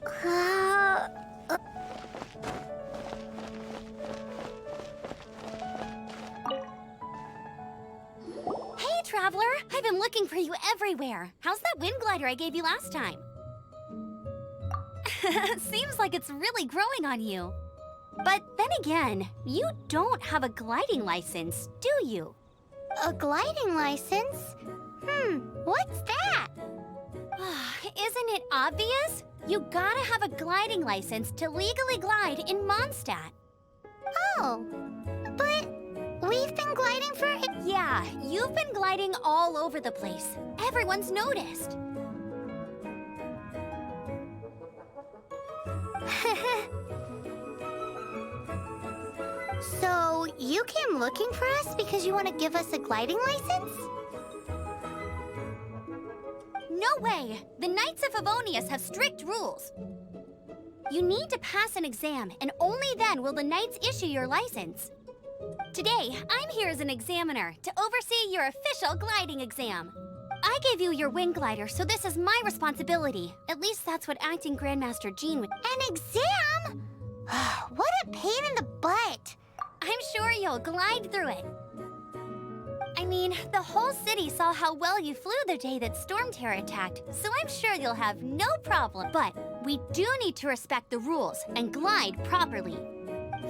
Uh, Hey, Traveler! I've been looking for you everywhere. How's that wind glider I gave you last time? Seems like it's really growing on you. But then again, you don't have a gliding license, do you? a gliding license? What's that? Isn't it obvious? You gotta have a gliding license to legally glide in Mondstadt. Oh, but we've been gliding for... Yeah, you've been gliding all over the place. Everyone's noticed. So, you came looking for us because you want to give us a gliding license? No way! The Knights of Favonius have strict rules. You need to pass an exam, and only then will the Knights issue your license. Today, I'm here as an examiner to oversee your official gliding exam. I gave you your wing glider, so this is my responsibility. At least that's what Acting Grandmaster Jean would— An exam? What a pain in the butt! I'm sure you'll glide through it. I mean, the whole city saw how well you flew the day that Storm Terror attacked, so I'm sure you'll have no problem. But we do need to respect the rules and glide properly.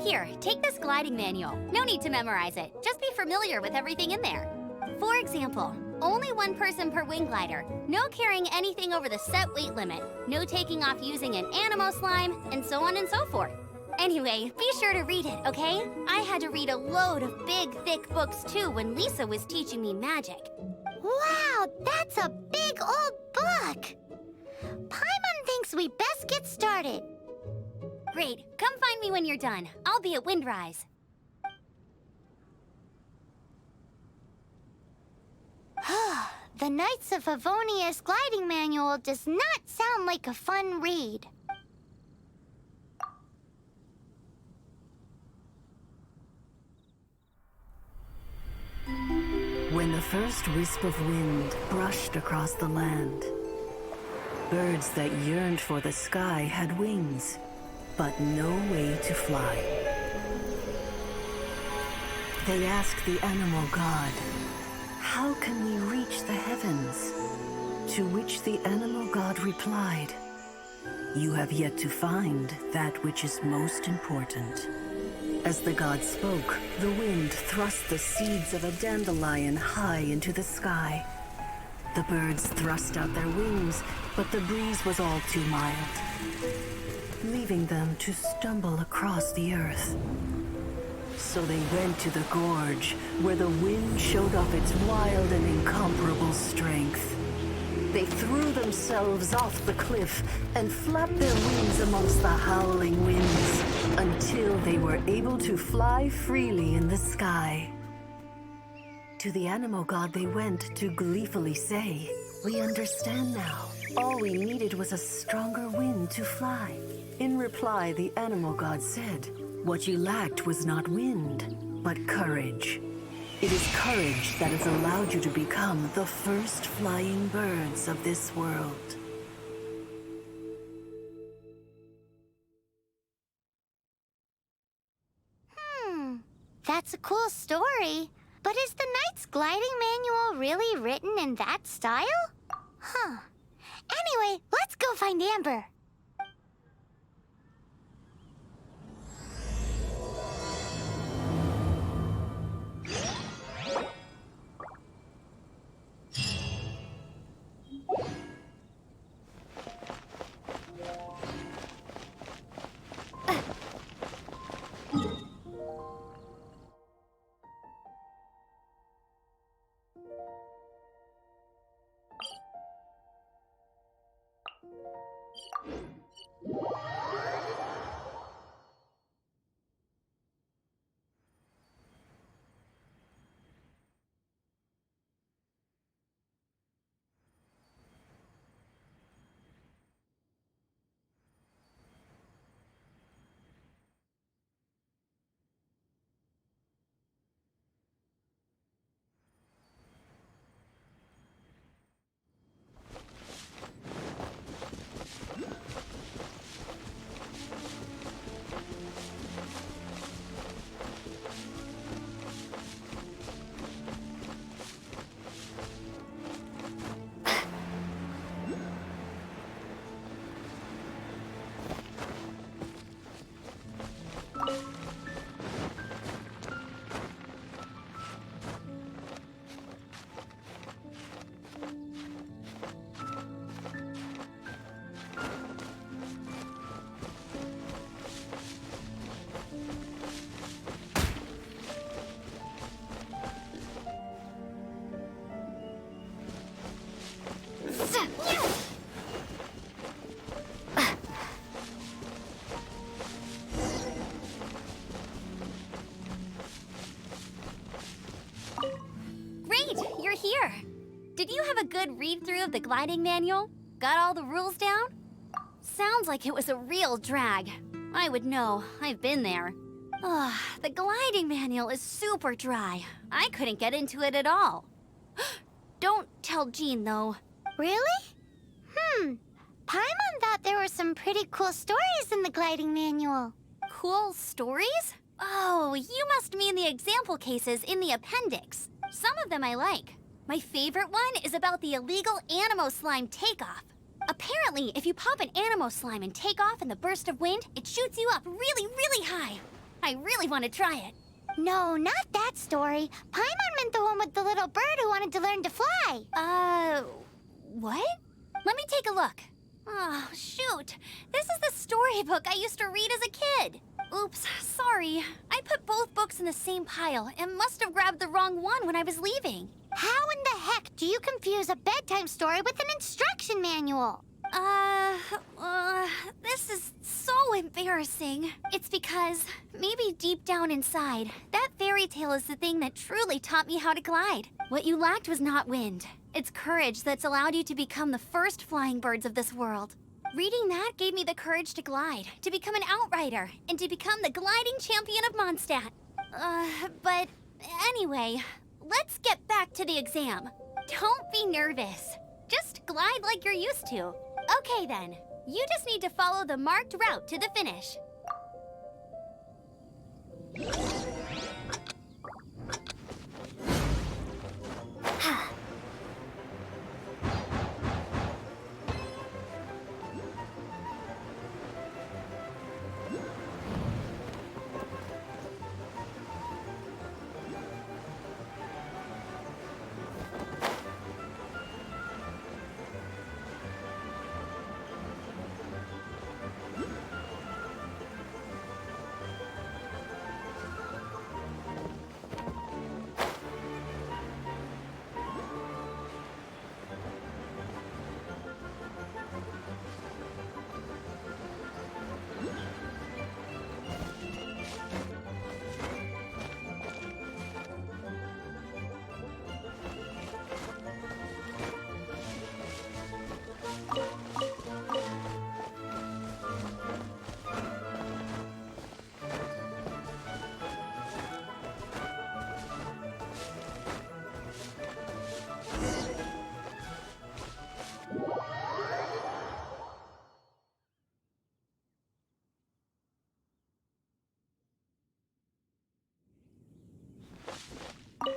Here, take this gliding manual. No need to memorize it. Just be familiar with everything in there. For example, only one person per wing glider, no carrying anything over the set weight limit, no taking off using an animo slime, and so on and so forth. Anyway, be sure to read it, okay? I had to read a load of big, thick books too when Lisa was teaching me magic. Wow, that's a big old book! Paimon thinks we best get started. Great, come find me when you're done. I'll be at Windrise. The Knights of Favonius gliding manual does not sound like a fun read. When the first wisp of wind brushed across the land, birds that yearned for the sky had wings, but no way to fly. They asked the animal god, "How can we reach the heavens?" To which the animal god replied, "You have yet to find that which is most important." As the god spoke, the wind thrust the seeds of a dandelion high into the sky. The birds thrust out their wings, but the breeze was all too mild, leaving them to stumble across the earth. So they went to the gorge, where the wind showed off its wild and incomparable strength. They threw themselves off the cliff and flapped their wings amongst the howling winds until they were able to fly freely in the sky. To the animal god they went to gleefully say, "We understand now. All we needed was a stronger wind to fly." In reply, the animal god said, "What you lacked was not wind, but courage. It is courage that has allowed you to become the first flying birds of this world." That's a cool story. But is the Knight's gliding manual really written in that style? Anyway, let's go find Amber. of the gliding manual? Got all the rules down? Sounds like it was a real drag. I would know. I've been there. Ugh, the gliding manual is super dry. I couldn't get into it at all. Don't tell Jean, though. Really? Paimon thought there were some pretty cool stories in the gliding manual. Cool stories? Oh, you must mean the example cases in the appendix. Some of them I like. My favorite one is about the illegal Animo slime takeoff. Apparently, if you pop an Animo slime and take off in the burst of wind, it shoots you up really, really high. I really want to try it. No, not that story. Paimon meant the one with the little bird who wanted to learn to fly. What? Let me take a look. Oh, shoot. This is the storybook I used to read as a kid. Oops, sorry. I put both books in the same pile and must have grabbed the wrong one when I was leaving. How in the heck do you confuse a bedtime story with an instruction manual? This is so embarrassing. It's because, maybe deep down inside, that fairy tale is the thing that truly taught me how to glide. What you lacked was not wind. It's courage that's allowed you to become the first flying birds of this world. Reading that gave me the courage to glide, to become an outrider, and to become the gliding champion of Mondstadt. But anyway, let's get back to the exam. Don't be nervous. Just glide like you're used to. Okay then, you just need to follow the marked route to the finish.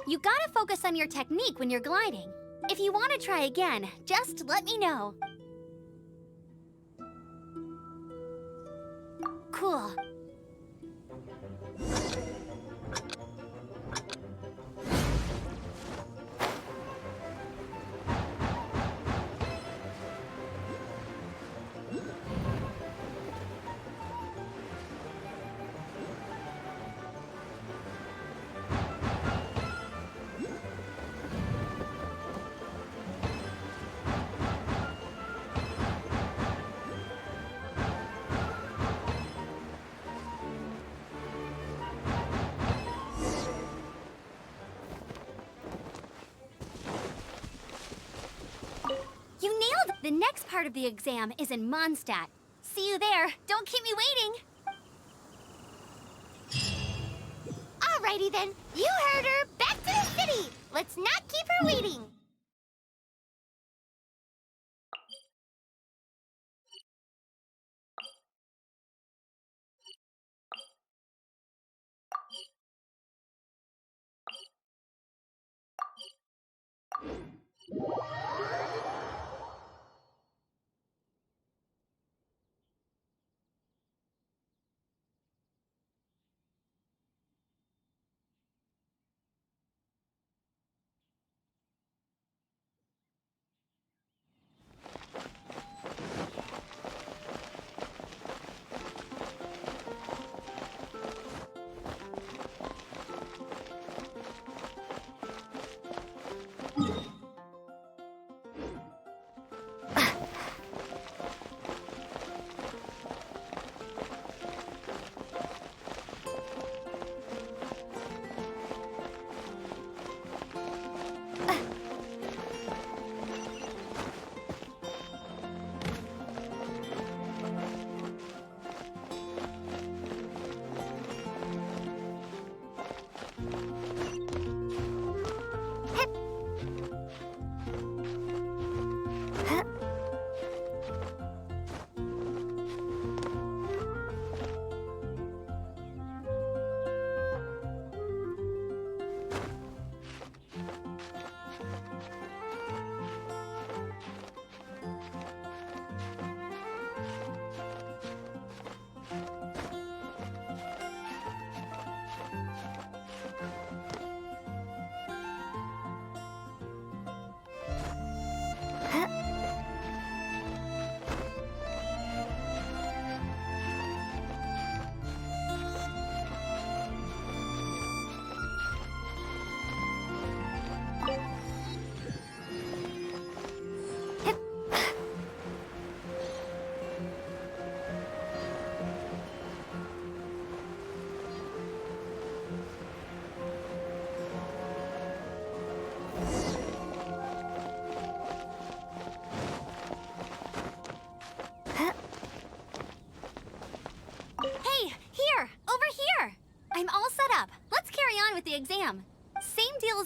You gotta focus on your technique when you're gliding. If you want to try again, just let me know. Cool. You nailed it! The next part of the exam is in Mondstadt. See you there. Don't keep me waiting. Alrighty then, you heard her. Back to the city. Let's not keep her waiting.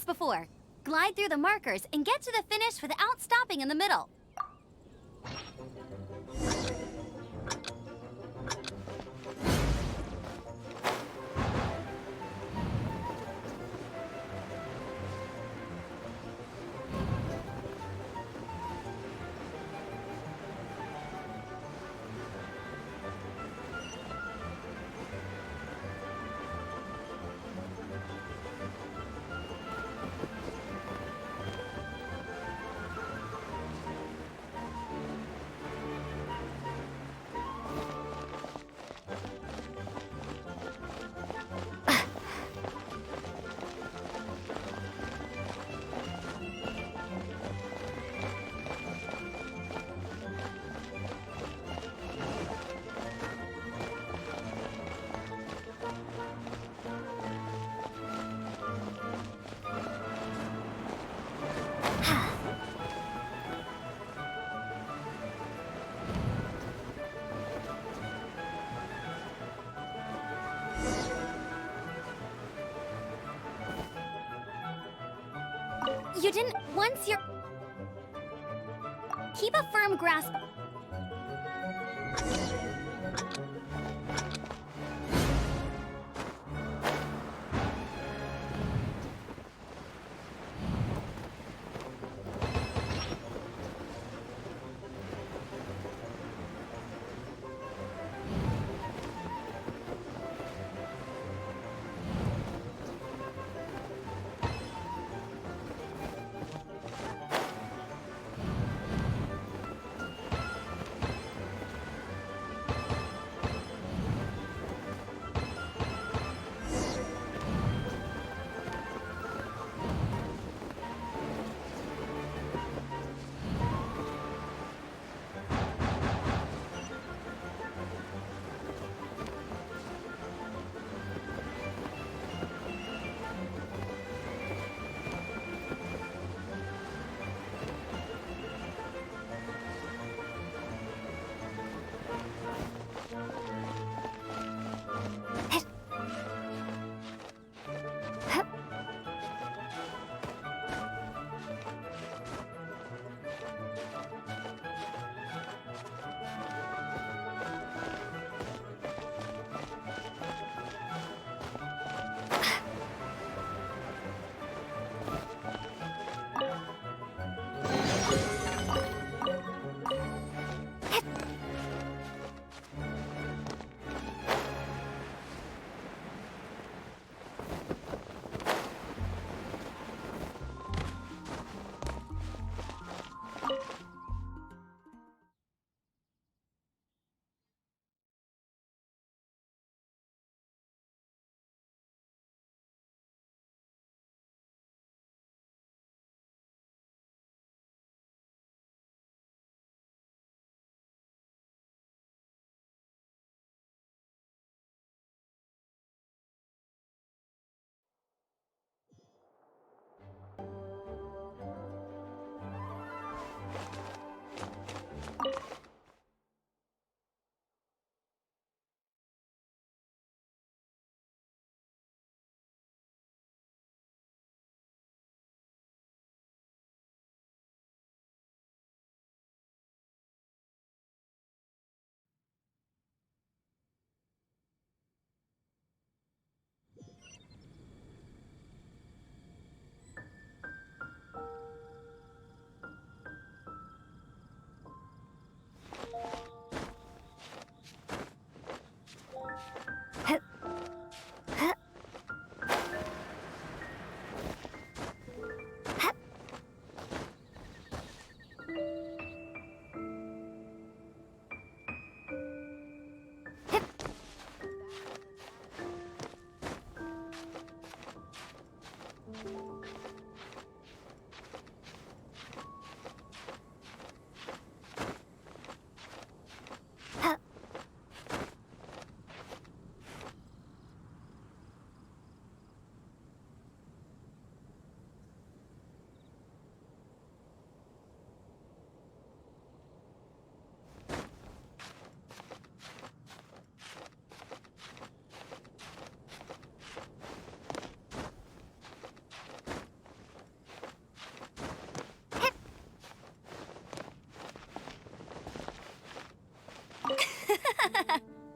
before. Glide through the markers and get to the finish without stopping in the middle. You didn't. Once you're. Keep a firm grasp.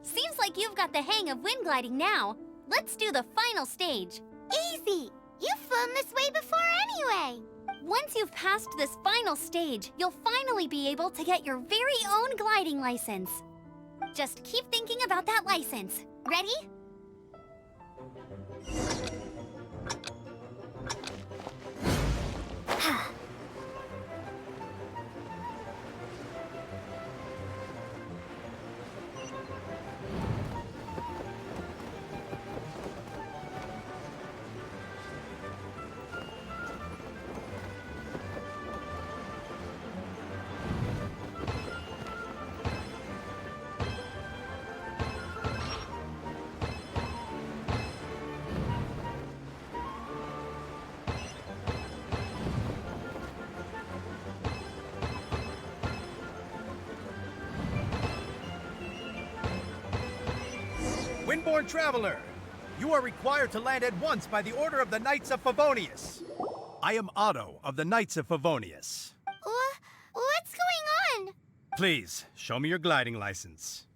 Seems like you've got the hang of wind gliding now. Let's do the final stage. Easy! You've flown this way before anyway! Once you've passed this final stage, you'll finally be able to get your very own gliding license. Just keep thinking about that license. Ready? Windborne Traveler, you are required to land at once by the order of the Knights of Favonius. I am Otto of the Knights of Favonius. What's going on? Please, show me your gliding license.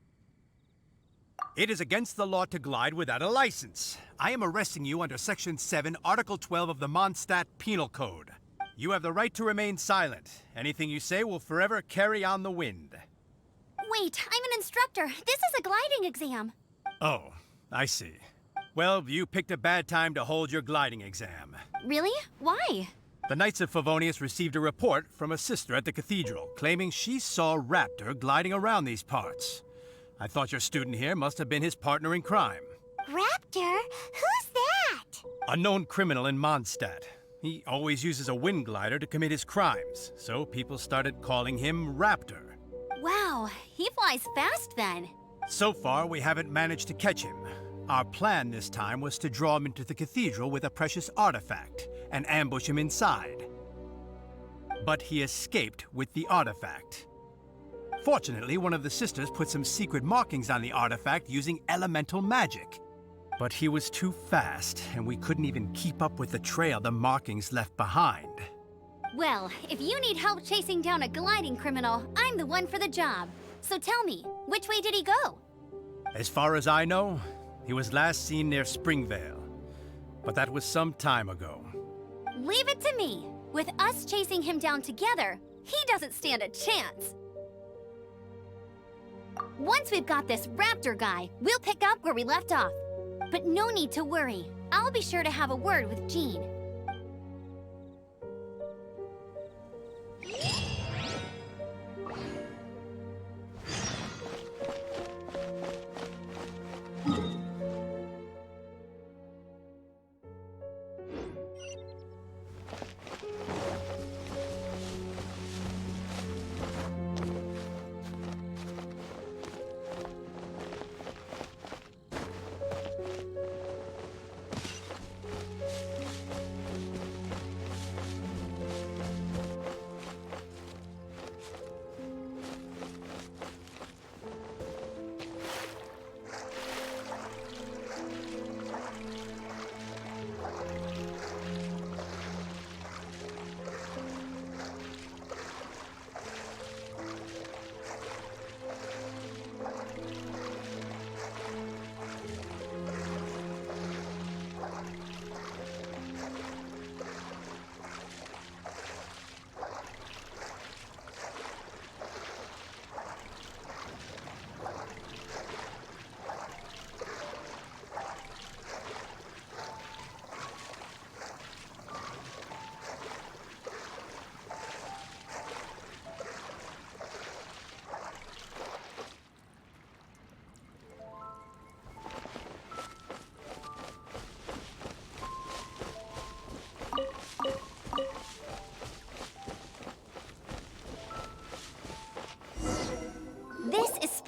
It is against the law to glide without a license. I am arresting you under Section 7, Article 12 of the Mondstadt Penal Code. You have the right to remain silent. Anything you say will forever carry on the wind. Wait, I'm an instructor. This is a gliding exam. Oh, I see. Well, you picked a bad time to hold your gliding exam. Really? Why? The Knights of Favonius received a report from a sister at the cathedral claiming she saw Raptor gliding around these parts. I thought your student here must have been his partner in crime. Raptor? Who's that? A known criminal in Mondstadt. He always uses a wind glider to commit his crimes, so people started calling him Raptor. Wow, he flies fast then. So far, we haven't managed to catch him. Our plan this time was to draw him into the cathedral with a precious artifact and ambush him inside. But he escaped with the artifact. Fortunately, one of the sisters put some secret markings on the artifact using elemental magic. But he was too fast, and we couldn't even keep up with the trail the markings left behind. Well, if you need help chasing down a gliding criminal, I'm the one for the job. So tell me, which way did he go? As far as I know, he was last seen near Springvale. But that was some time ago. Leave it to me. With us chasing him down together, he doesn't stand a chance. Once we've got this Raptor guy, we'll pick up where we left off. But no need to worry. I'll be sure to have a word with Jean.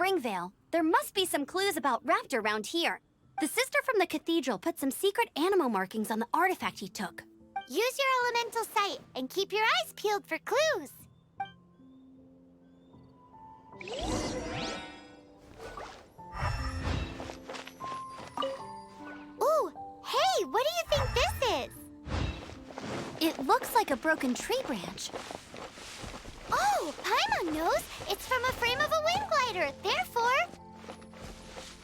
Springvale. There must be some clues about Raptor around here. The sister from the cathedral put some secret animal markings on the artifact he took. Use your elemental sight and keep your eyes peeled for clues. Ooh, hey, what do you think this is? It looks like a broken tree branch. Oh, Paimon knows. It's from a frame of a wind glider. Therefore...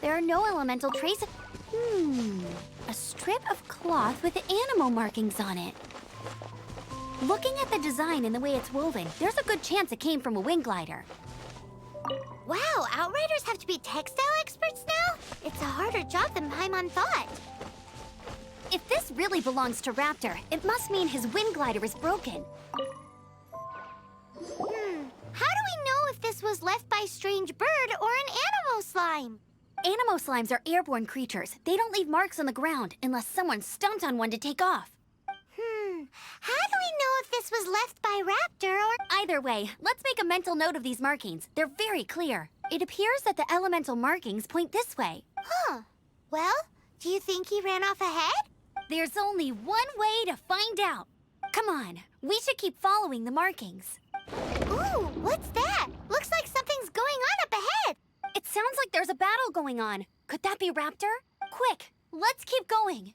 There are no elemental traces. A strip of cloth with animal markings on it. Looking at the design and the way it's woven, there's a good chance it came from a wing glider. Wow, Outriders have to be textile experts now? It's a harder job than Paimon thought. If this really belongs to Raptor, it must mean his wind glider is broken. How do we know if this was left by strange bird or an animal slime? Animo slimes are airborne creatures. They don't leave marks on the ground unless someone stomped on one to take off. How do we know if this was left by Raptor or... Either way, let's make a mental note of these markings. They're very clear. It appears that the elemental markings point this way. Huh. Well, do you think he ran off ahead? There's only one way to find out. Come on, we should keep following the markings. Ooh, what's that? Looks like something's going on up ahead. It sounds like there's a battle going on. Could that be Raptor? Quick, let's keep going.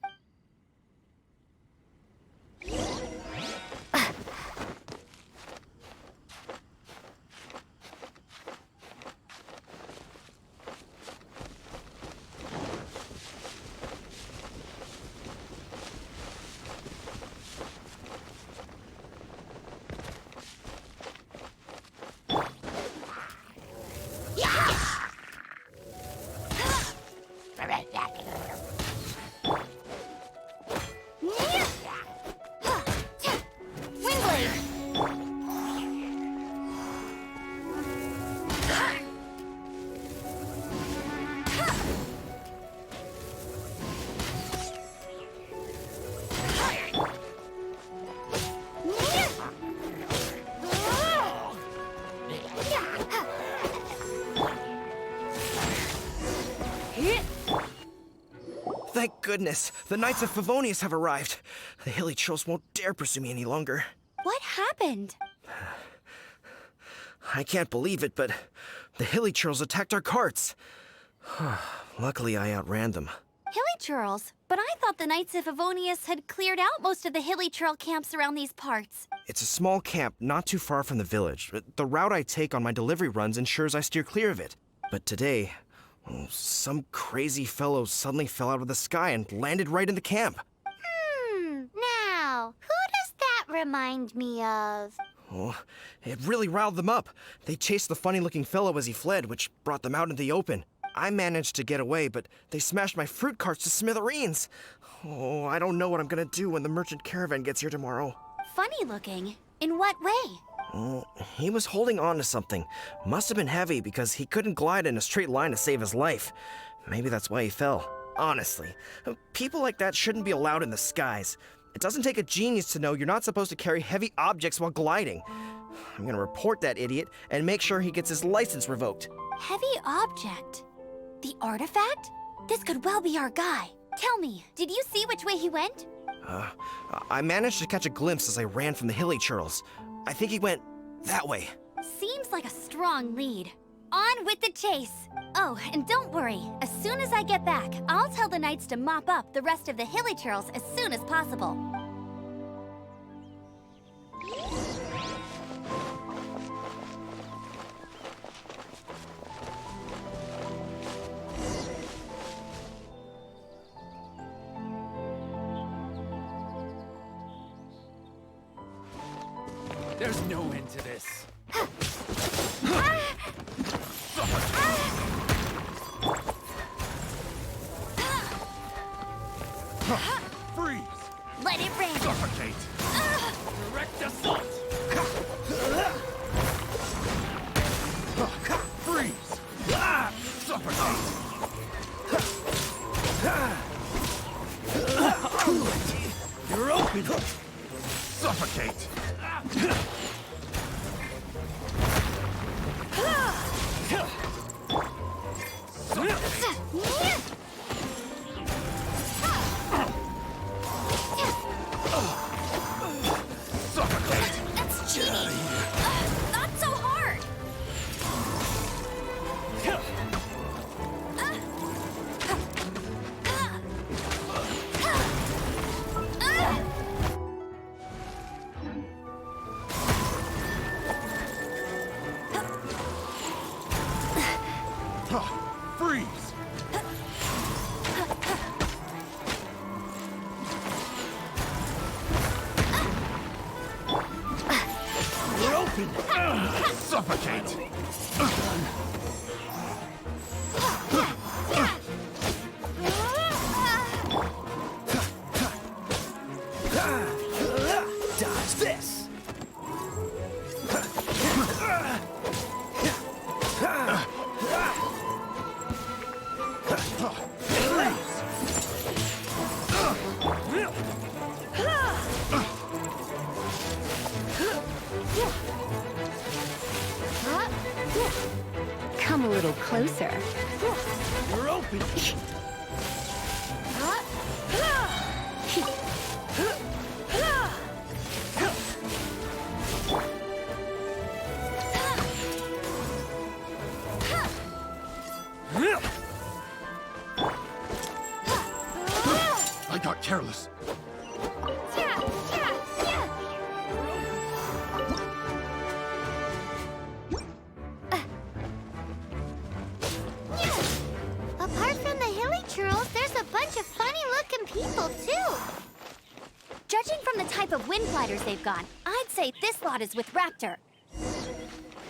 Thank goodness, the Knights of Favonius have arrived. The hilly trolls won't dare pursue me any longer. What happened? I can't believe it, but the hilly trolls attacked our carts. Luckily, I outran them. Hilly churls? But I thought the Knights of Favonius had cleared out most of the hilly churl camps around these parts. It's a small camp not too far from the village. The route I take on my delivery runs ensures I steer clear of it. But today, some crazy fellow suddenly fell out of the sky and landed right in the camp. Now, who does that remind me of? Oh, it really riled them up. They chased the funny-looking fellow as he fled, which brought them out into the open. I managed to get away, but they smashed my fruit carts to smithereens. Oh, I don't know what I'm gonna do when the merchant caravan gets here tomorrow. Funny looking? In what way? He was holding on to something. Must have been heavy because he couldn't glide in a straight line to save his life. Maybe that's why he fell. Honestly, people like that shouldn't be allowed in the skies. It doesn't take a genius to know you're not supposed to carry heavy objects while gliding. I'm gonna report that idiot and make sure he gets his license revoked. Heavy object? The artifact? This could well be our guy. Tell me, did you see which way he went? I managed to catch a glimpse as I ran from the hilly churls. I think he went that way. Seems like a strong lead. On with the chase. Oh, and don't worry. As soon as I get back, I'll tell the knights to mop up the rest of the hilly churls as soon as possible. There's no end to this. Freeze! Let it rain. Suffocate! Direct assault! Freeze! Suffocate! You're open! Suffocate! That's cheating. Not so hard. Freeze! You're open! Suffocate! Dodge this! Come a little closer. You're open! I got careless. Apart from the hilly churls, there's a bunch of funny-looking people, too. Judging from the type of wind gliders they've got, I'd say this lot is with Raptor.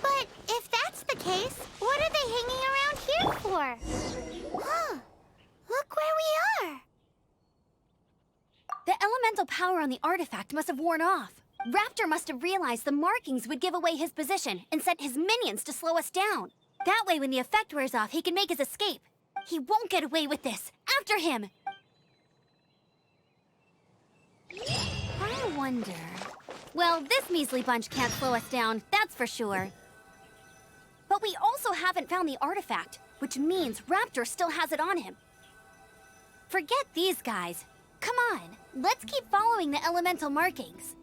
But if that's the case, what are they hanging around here for? Huh. Look where we are. The elemental power on the artifact must have worn off. Raptor must have realized the markings would give away his position and sent his minions to slow us down. That way, when the effect wears off, he can make his escape. He won't get away with this. After him! I wonder... Well, this measly bunch can't slow us down, that's for sure. But we also haven't found the artifact, which means Raptor still has it on him. Forget these guys. Come on, let's keep following the elemental markings.